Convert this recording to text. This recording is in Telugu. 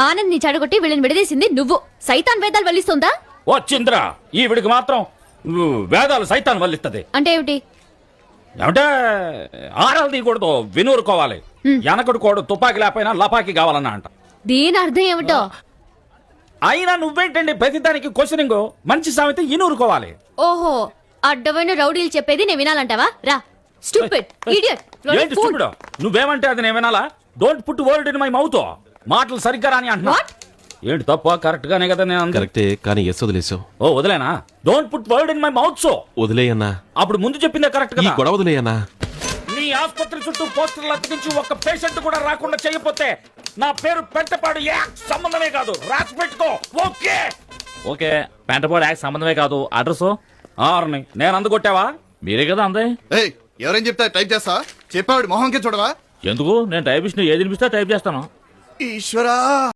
ఆనంద్ ని చెడగొట్టి వీళ్ళని విడదీసింది నువ్వు. సైతాన్ వేదాలు వల్లిస్తుందా? వచ్చింద్రా ఈవిడికి మాత్రం వేదాలు సైతాన్ వల్లిస్తుంది. అంటే ఏమిటి? ఏమంటే ఆరాలు తీయకూడదు, వినూరుకోవాలి. వెనకడు కోడు తుపాకి లేకపోయినా లపాకి కావాలన్నా అంట. దీని అర్థం ఏమిటో? అయినా నువ్వేంటండి ప్రతిదానికి క్వశ్చనింగ్? మంచి సామెత ఇనూరుకోవాలి. ఓహో, అడ్డమైన రౌడీలు చెప్పేది నేను వినాలంటావా? రా స్టూపిడ్ ఇడియట్. ఏంటి స్టూపిడ్? నువ్వేమంటే అది నేను వినాలా? Don't put word in my mouth. మాటలు సరిగ్గా రాని అంటున్నా. ఏంటి తప్ప? కరెక్ట్ గానే కదా నేను? కరెక్టే, కానీ ఎస్ వదిలేసావు. ఓ వదిలేనా? Don't put word in my mouth. So వదిలేయన్నా. అప్పుడు ముందు చెప్పిందే కరెక్ట్ ఈ కదా. గొడవ వదిలేయన్నా. నీ ఆసుపత్రి చుట్టూ పోస్టర్లు అతికించి ఒక్క పేషెంట్ కూడా రాకుండా చేయకపోతే నా పేరు పెంటపాడు యాక్ట్ సంబంధమే కాదు. రాసి పెట్టుకో. ఓకే ఓకే, పెంటపాడు యాక్ట్ సంబంధమే కాదు. అడ్రస్ ఆర్ని నేను అందుకొట్టావా? మీరే కదా అందే. ఎవరేం చెప్తా టైప్ చేస్తా? చెప్పాడు మొహంకే చూడవా? ఎందుకు? నేను టైపిస్ట్ ఏది వినిపిస్తే టైప్ చేస్తాను. ఈశ్వరా.